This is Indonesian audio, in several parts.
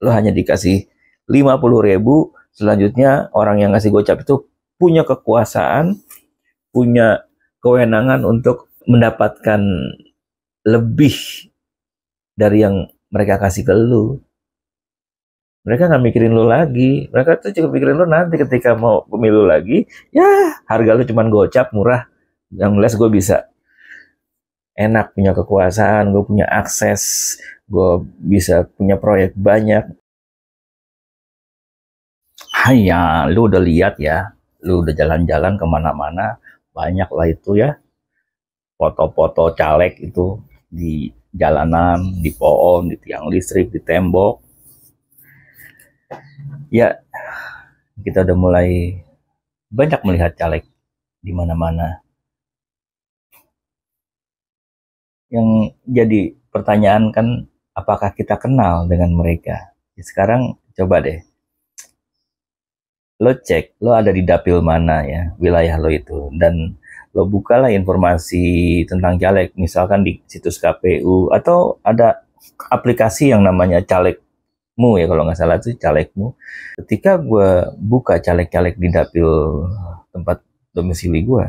Lo hanya dikasih 50.000, selanjutnya orang yang ngasih gocap itu punya kekuasaan, punya kewenangan untuk mendapatkan lebih dari yang mereka kasih ke lu. Mereka nggak mikirin lu lagi, mereka tuh cukup mikirin lu nanti ketika mau pemilu lagi, ya harga lu cuman gocap murah, yang jelas gue bisa enak punya kekuasaan, gue punya akses, gue bisa punya proyek banyak. Hanya lu udah lihat ya, lu udah jalan-jalan kemana-mana, banyak lah itu ya, foto-foto caleg itu di jalanan, di pohon, di tiang listrik, di tembok. Ya, kita udah mulai banyak melihat caleg di mana-mana. Yang jadi pertanyaan kan, apakah kita kenal dengan mereka? Ya, sekarang coba deh, lo cek, lo ada di dapil mana ya, wilayah lo itu, dan lo bukalah informasi tentang caleg, misalkan di situs KPU, atau ada aplikasi yang namanya calegmu ya, kalau nggak salah itu calegmu. Ketika gue buka caleg-caleg di dapil tempat domisili gue,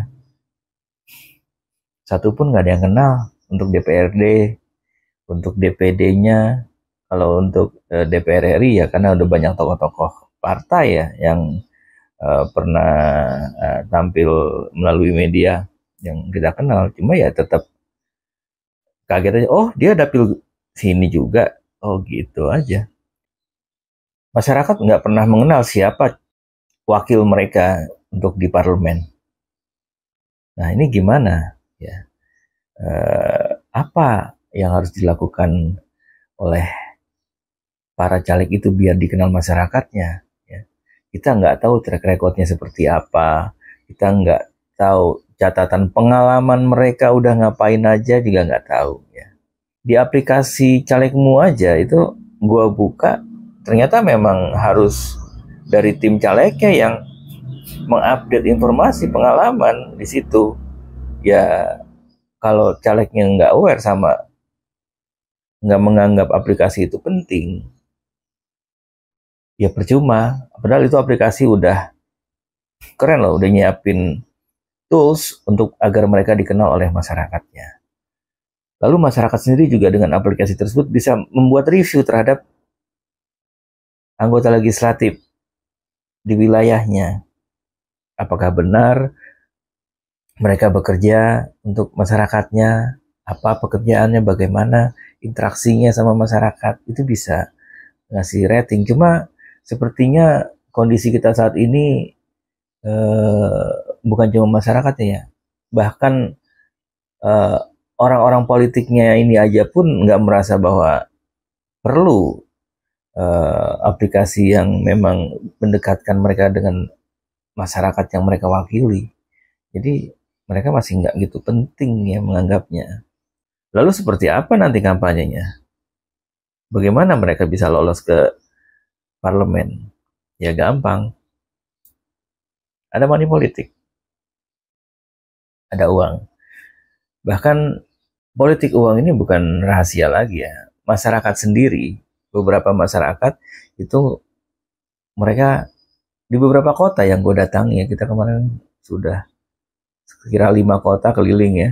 satu pun nggak ada yang kenal. Untuk DPRD, untuk DPD-nya, kalau untuk DPR RI ya karena udah banyak tokoh-tokoh partai ya yang pernah tampil melalui media yang kita kenal. Cuma ya tetap kaget aja, oh dia dapil sini juga, oh gitu aja. Masyarakat nggak pernah mengenal siapa wakil mereka untuk di parlemen. Nah ini gimana ya? Apa yang harus dilakukan oleh para caleg itu biar dikenal masyarakatnya ya. Kita nggak tahu track recordnya seperti apa, kita nggak tahu catatan pengalaman mereka udah ngapain aja juga nggak tahu ya. Di aplikasi calegmu aja itu gua buka, ternyata memang harus dari tim calegnya yang mengupdate informasi pengalaman di situ ya. Kalau calegnya nggak aware sama nggak menganggap aplikasi itu penting, ya percuma. Padahal itu aplikasi udah keren loh, udah nyiapin tools untuk agar mereka dikenal oleh masyarakatnya. Lalu masyarakat sendiri juga dengan aplikasi tersebut bisa membuat review terhadap anggota legislatif di wilayahnya. Apakah benar mereka bekerja untuk masyarakatnya, apa pekerjaannya, bagaimana interaksinya sama masyarakat, itu bisa ngasih rating. Cuma sepertinya kondisi kita saat ini bukan cuma masyarakatnya ya, bahkan orang-orang politiknya ini aja pun nggak merasa bahwa perlu aplikasi yang memang mendekatkan mereka dengan masyarakat yang mereka wakili. Jadi mereka masih nggak gitu penting ya menganggapnya. Lalu seperti apa nanti kampanyenya? Bagaimana mereka bisa lolos ke parlemen? Ya gampang. Ada money politik. Ada uang. Bahkan politik uang ini bukan rahasia lagi ya. Masyarakat sendiri, beberapa masyarakat itu mereka di beberapa kota yang gue datangi ya, kita kemarin sudah kira 5 kota keliling ya.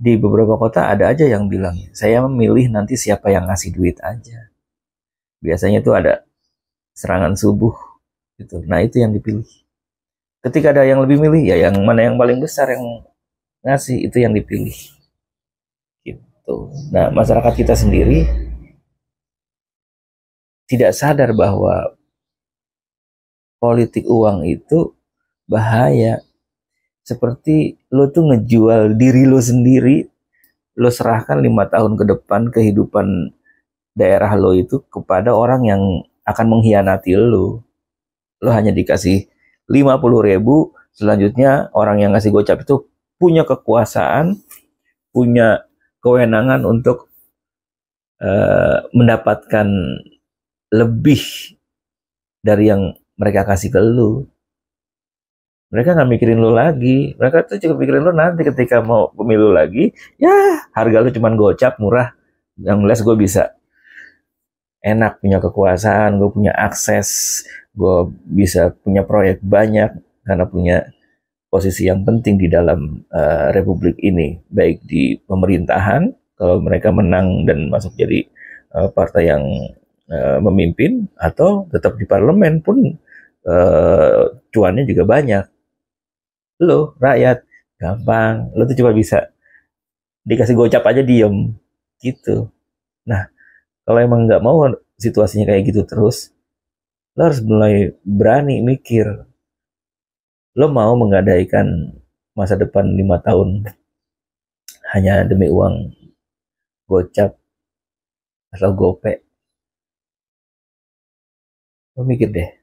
Di beberapa kota ada aja yang bilang, saya memilih nanti siapa yang ngasih duit aja. Biasanya itu ada serangan subuh gitu. Nah itu yang dipilih. Ketika ada yang lebih milih, ya yang mana yang paling besar yang ngasih, itu yang dipilih. Gitu. Nah masyarakat kita sendiri tidak sadar bahwa politik uang itu bahaya. Seperti lo tuh ngejual diri lo sendiri, lo serahkan 5 tahun ke depan kehidupan daerah lo itu kepada orang yang akan mengkhianati lo. Lo hanya dikasih 50.000, selanjutnya orang yang ngasih gocap itu punya kekuasaan, punya kewenangan untuk mendapatkan lebih dari yang mereka kasih ke lo. Mereka nggak mikirin lu lagi, mereka tuh cukup mikirin lu nanti ketika mau pemilu lagi, ya harga lu cuman gocap murah, yang jelas gue bisa enak punya kekuasaan, gue punya akses, gue bisa punya proyek banyak karena punya posisi yang penting di dalam republik ini, baik di pemerintahan kalau mereka menang dan masuk jadi partai yang memimpin, atau tetap di parlemen pun cuannya juga banyak. Lo rakyat gampang, lo tuh cuma bisa dikasih gocap aja diem gitu. Nah, kalau emang nggak mau situasinya kayak gitu terus, lo harus mulai berani mikir, lo mau menggadaikan masa depan 5 tahun hanya demi uang gocap atau gope? Lo mikir deh.